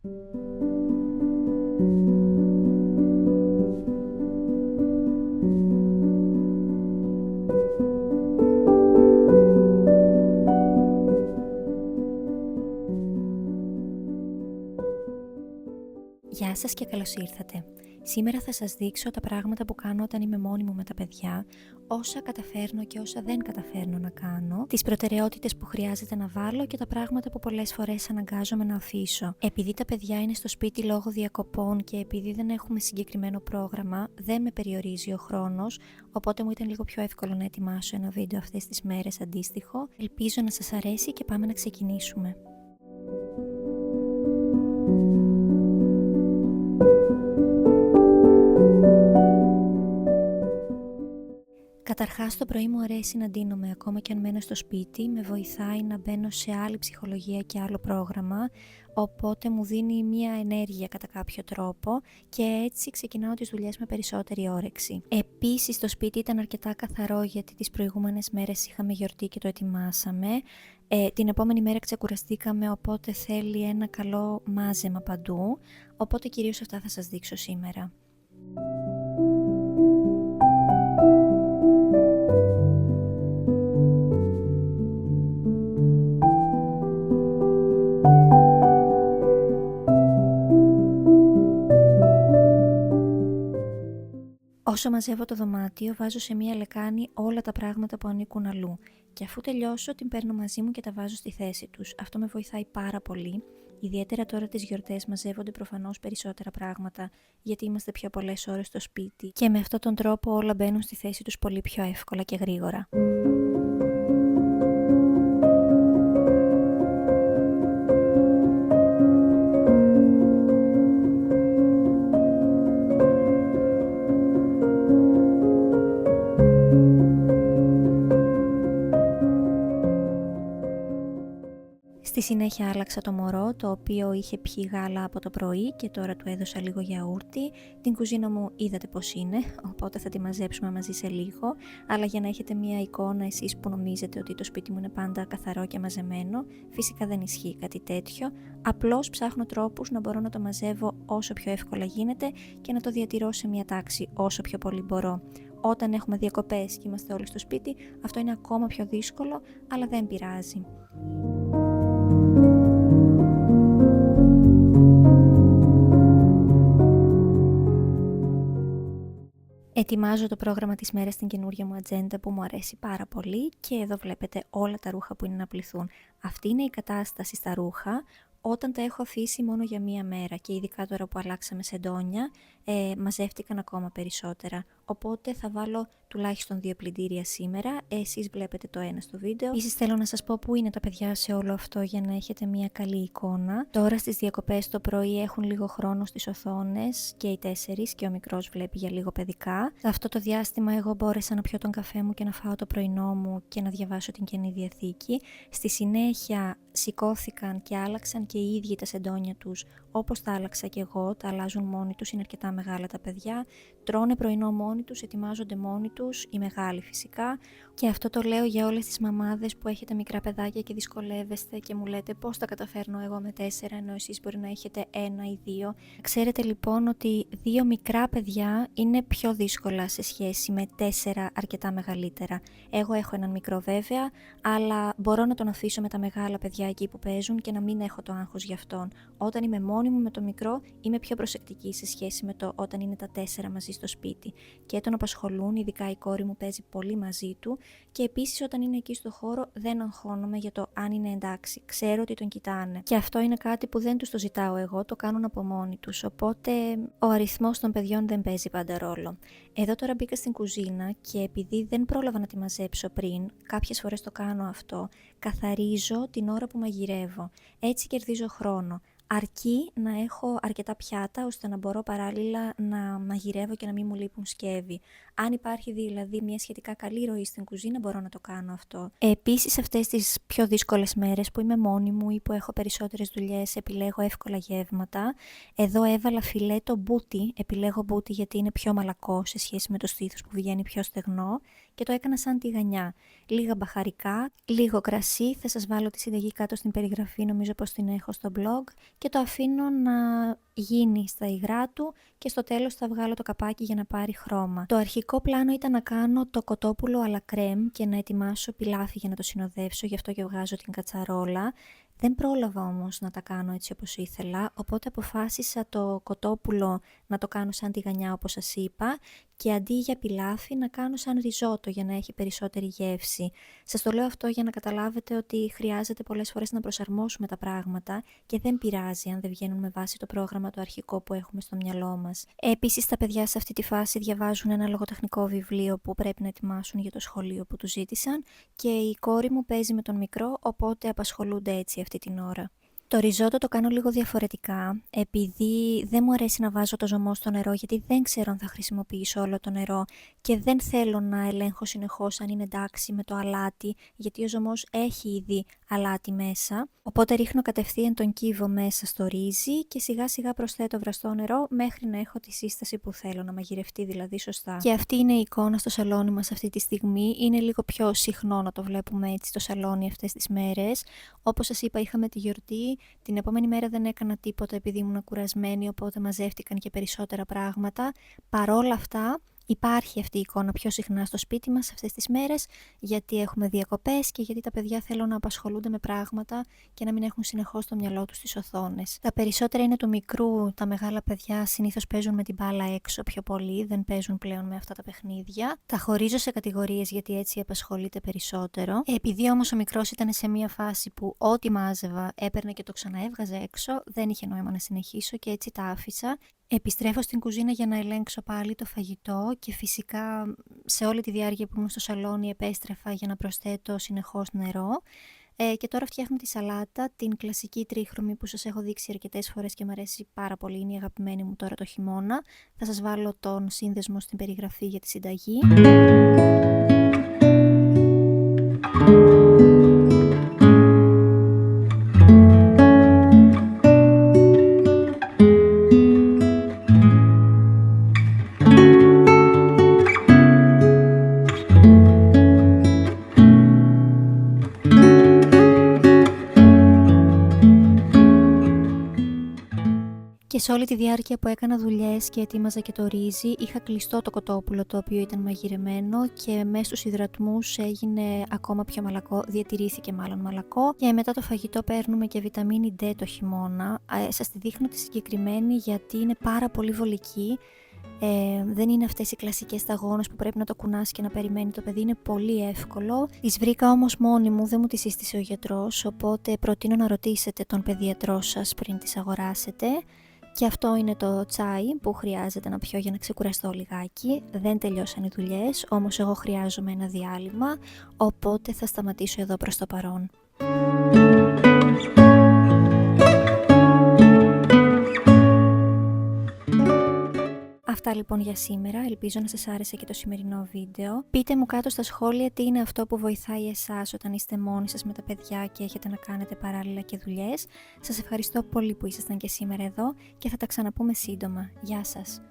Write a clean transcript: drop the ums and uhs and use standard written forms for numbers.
Γεια σας και καλώς ήρθατε. Σήμερα θα σας δείξω τα πράγματα που κάνω όταν είμαι μόνη μου με τα παιδιά, όσα καταφέρνω και όσα δεν καταφέρνω να κάνω, τις προτεραιότητες που χρειάζεται να βάλω και τα πράγματα που πολλές φορές αναγκάζομαι να αφήσω. Επειδή τα παιδιά είναι στο σπίτι λόγω διακοπών και επειδή δεν έχουμε συγκεκριμένο πρόγραμμα, δεν με περιορίζει ο χρόνος, οπότε μου ήταν λίγο πιο εύκολο να ετοιμάσω ένα βίντεο αυτές τις μέρες αντίστοιχο. Ελπίζω να σας αρέσει και πάμε να ξεκινήσουμε. Καταρχάς το πρωί μου αρέσει να ντύνομαι, ακόμα και αν μένω στο σπίτι, με βοηθάει να μπαίνω σε άλλη ψυχολογία και άλλο πρόγραμμα, οπότε μου δίνει μια ενέργεια κατά κάποιο τρόπο και έτσι ξεκινάω τις δουλειές με περισσότερη όρεξη. Επίσης το σπίτι ήταν αρκετά καθαρό γιατί τις προηγούμενες μέρες είχαμε γιορτή και το ετοιμάσαμε. Την επόμενη μέρα ξεκουραστήκαμε, οπότε θέλει ένα καλό μάζεμα παντού, οπότε κυρίως αυτά θα σας δείξω σήμερα. Όσο μαζεύω το δωμάτιο, βάζω σε μία λεκάνη όλα τα πράγματα που ανήκουν αλλού και αφού τελειώσω την παίρνω μαζί μου και τα βάζω στη θέση τους. Αυτό με βοηθάει πάρα πολύ, ιδιαίτερα τώρα τις γιορτές μαζεύονται προφανώς περισσότερα πράγματα γιατί είμαστε πιο πολλές ώρες στο σπίτι και με αυτόν τον τρόπο όλα μπαίνουν στη θέση τους πολύ πιο εύκολα και γρήγορα. Στη συνέχεια άλλαξα το μωρό, το οποίο είχε πιει γάλα από το πρωί και τώρα του έδωσα λίγο γιαούρτι. Την κουζίνα μου είδατε πως είναι, οπότε θα τη μαζέψουμε μαζί σε λίγο. Αλλά για να έχετε μια εικόνα εσείς που νομίζετε ότι το σπίτι μου είναι πάντα καθαρό και μαζεμένο, φυσικά δεν ισχύει κάτι τέτοιο. Απλώς ψάχνω τρόπους να μπορώ να το μαζεύω όσο πιο εύκολα γίνεται και να το διατηρώ σε μια τάξη όσο πιο πολύ μπορώ. Όταν έχουμε διακοπές και είμαστε όλοι στο σπίτι, αυτό είναι ακόμα πιο δύσκολο, αλλά δεν πειράζει. Ετοιμάζω το πρόγραμμα της μέρας στην καινούργια μου ατζέντα που μου αρέσει πάρα πολύ και εδώ βλέπετε όλα τα ρούχα που είναι να πληθούν. Αυτή είναι η κατάσταση στα ρούχα όταν τα έχω αφήσει μόνο για μία μέρα και ειδικά τώρα που αλλάξαμε σεντόνια μαζεύτηκαν ακόμα περισσότερα. Οπότε θα βάλω τουλάχιστον 2 πλυντήρια σήμερα, εσείς βλέπετε το ένα στο βίντεο. Επίσης θέλω να σας πω που είναι τα παιδιά σε όλο αυτό για να έχετε μια καλή εικόνα. Τώρα στις διακοπές το πρωί έχουν λίγο χρόνο στις οθόνες και οι 4 και ο μικρός βλέπει για λίγο παιδικά. Σε αυτό το διάστημα εγώ μπόρεσα να πιω τον καφέ μου και να φάω το πρωινό μου και να διαβάσω την Καινή Διαθήκη. Στη συνέχεια σηκώθηκαν και άλλαξαν και οι ίδιοι τα σεντόνια τους, όπως τα άλλαξα και εγώ, τα αλλάζουν μόνοι τους, είναι αρκετά μεγάλα τα παιδιά, τρώνε πρωινό μόνοι τους, ετοιμάζονται μόνοι τους, οι μεγάλοι φυσικά. Και αυτό το λέω για όλες τις μαμάδες που έχετε μικρά παιδάκια και δυσκολεύεστε και μου λέτε πώς τα καταφέρνω εγώ με 4 ενώ εσείς μπορεί να έχετε 1 ή 2. Ξέρετε λοιπόν ότι 2 μικρά παιδιά είναι πιο δύσκολα σε σχέση με 4 αρκετά μεγαλύτερα. Εγώ έχω έναν μικρό βέβαια, αλλά μπορώ να τον αφήσω με τα μεγάλα παιδιά εκεί που παίζουν και να μην έχω το άγχος γι' αυτόν. Όταν είμαι μόνη μου με το μικρό είμαι πιο προσεκτική σε σχέση με το όταν είναι τα 4 μαζί στο σπίτι και τον απασχολούν, ειδικά η κόρη μου παίζει πολύ μαζί του και επίσης όταν είναι εκεί στο χώρο δεν αγχώνομαι για το αν είναι εντάξει, ξέρω ότι τον κοιτάνε και αυτό είναι κάτι που δεν τους το ζητάω εγώ, το κάνουν από μόνοι τους, οπότε ο αριθμός των παιδιών δεν παίζει πάντα ρόλο. Εδώ τώρα μπήκα στην κουζίνα και επειδή δεν πρόλαβα να τη μαζέψω πριν, κάποιες φορές το κάνω αυτό, καθαρίζω την ώρα που μαγειρεύω, έτσι κερδίζω χρόνο. Αρκεί να έχω αρκετά πιάτα ώστε να μπορώ παράλληλα να μαγειρεύω και να μην μου λείπουν σκεύη. Αν υπάρχει δηλαδή μια σχετικά καλή ροή στην κουζίνα μπορώ να το κάνω αυτό. Επίσης αυτές τις πιο δύσκολες μέρες που είμαι μόνη μου ή που έχω περισσότερες δουλειές επιλέγω εύκολα γεύματα. Εδώ έβαλα φιλέτο μπούτι, επιλέγω μπούτι γιατί είναι πιο μαλακό σε σχέση με το στήθος που βγαίνει πιο στεγνό και το έκανα σαν τηγανιά. Λίγα μπαχαρικά, λίγο κρασί, θα σας βάλω τη συνταγή κάτω στην περιγραφή, νομίζω πως την έχω στο blog και το αφήνω να γίνει στα υγρά του και στο τέλος θα βγάλω το καπάκι για να πάρει χρώμα. Το αρχικό πλάνο ήταν να κάνω το κοτόπουλο à la crème και να ετοιμάσω πιλάφι για να το συνοδεύσω, γι' αυτό και βγάζω την κατσαρόλα. Δεν πρόλαβα όμως να τα κάνω έτσι όπως ήθελα, οπότε αποφάσισα το κοτόπουλο να το κάνω σαν τηγανιά όπως σας είπα και αντί για πιλάφι να κάνω σαν ριζότο για να έχει περισσότερη γεύση. Σας το λέω αυτό για να καταλάβετε ότι χρειάζεται πολλές φορές να προσαρμόσουμε τα πράγματα και δεν πειράζει αν δεν βγαίνουν με βάση το πρόγραμμα το αρχικό που έχουμε στο μυαλό μας. Επίσης τα παιδιά σε αυτή τη φάση διαβάζουν ένα λογοτεχνικό βιβλίο που πρέπει να ετοιμάσουν για το σχολείο που τους ζήτησαν και η κόρη μου παίζει με τον μικρό, οπότε απασχολούνται έτσι αυτή την ώρα. Το ριζότο το κάνω λίγο διαφορετικά, επειδή δεν μου αρέσει να βάζω το ζωμό στο νερό, γιατί δεν ξέρω αν θα χρησιμοποιήσω όλο το νερό και δεν θέλω να ελέγχω συνεχώς αν είναι εντάξει με το αλάτι, γιατί ο ζωμός έχει ήδη αλάτι μέσα. Οπότε ρίχνω κατευθείαν τον κύβο μέσα στο ρύζι και σιγά σιγά προσθέτω βραστό νερό μέχρι να έχω τη σύσταση που θέλω, να μαγειρευτεί δηλαδή σωστά. Και αυτή είναι η εικόνα στο σαλόνι μας αυτή τη στιγμή. Είναι λίγο πιο συχνό να το βλέπουμε έτσι στο σαλόνι αυτές τις μέρες. Όπως σας είπα, είχαμε τη γιορτή. Την επόμενη μέρα δεν έκανα τίποτα επειδή ήμουν κουρασμένη, οπότε μαζεύτηκαν και περισσότερα πράγματα. Παρόλα αυτά, υπάρχει αυτή η εικόνα πιο συχνά στο σπίτι μας αυτές τις μέρες, γιατί έχουμε διακοπές και γιατί τα παιδιά θέλουν να απασχολούνται με πράγματα και να μην έχουν συνεχώς το μυαλό τους στις οθόνες. Τα περισσότερα είναι του μικρού, τα μεγάλα παιδιά συνήθως παίζουν με την μπάλα έξω πιο πολύ, δεν παίζουν πλέον με αυτά τα παιχνίδια. Τα χωρίζω σε κατηγορίες γιατί έτσι απασχολείται περισσότερο. Επειδή όμως ο μικρός ήταν σε μια φάση που ό,τι μάζευα έπαιρνε και το ξαναέβγαζε έξω, δεν είχε νόημα να συνεχίσω και έτσι τα άφησα. Επιστρέφω στην κουζίνα για να ελέγξω πάλι το φαγητό και φυσικά σε όλη τη διάρκεια που ήμουν στο σαλόνι επέστρεφα για να προσθέτω συνεχώς νερό. Και τώρα φτιάχνω τη σαλάτα, την κλασική τρίχρωμη που σας έχω δείξει αρκετές φορές και μου αρέσει πάρα πολύ, είναι η αγαπημένη μου τώρα το χειμώνα. Θα σας βάλω τον σύνδεσμο στην περιγραφή για τη συνταγή. Και σε όλη τη διάρκεια που έκανα δουλειές και ετοίμαζα και το ρύζι, είχα κλειστό το κοτόπουλο το οποίο ήταν μαγειρεμένο και μέσα στους υδρατμούς έγινε ακόμα πιο μαλακό, διατηρήθηκε μάλλον μαλακό. Και μετά το φαγητό παίρνουμε και βιταμίνη D το χειμώνα. Σας τη δείχνω τη συγκεκριμένη γιατί είναι πάρα πολύ βολική. Δεν είναι αυτές οι κλασικές σταγόνες που πρέπει να το κουνάς και να περιμένει το παιδί, είναι πολύ εύκολο. Τις βρήκα όμως μόνη μου, δεν μου τις σύστησε ο γιατρός, οπότε προτείνω να ρωτήσετε τον παιδιατρό σας πριν τις αγοράσετε. Και αυτό είναι το τσάι που χρειάζεται να πιω για να ξεκουραστώ λιγάκι. Δεν τελειώσαν οι δουλειές, όμως εγώ χρειάζομαι ένα διάλειμμα, οπότε θα σταματήσω εδώ προς το παρόν. Αυτά λοιπόν για σήμερα, ελπίζω να σας άρεσε και το σημερινό βίντεο. Πείτε μου κάτω στα σχόλια τι είναι αυτό που βοηθάει εσάς όταν είστε μόνοι σας με τα παιδιά και έχετε να κάνετε παράλληλα και δουλειές. Σας ευχαριστώ πολύ που ήσασταν και σήμερα εδώ και θα τα ξαναπούμε σύντομα. Γεια σας!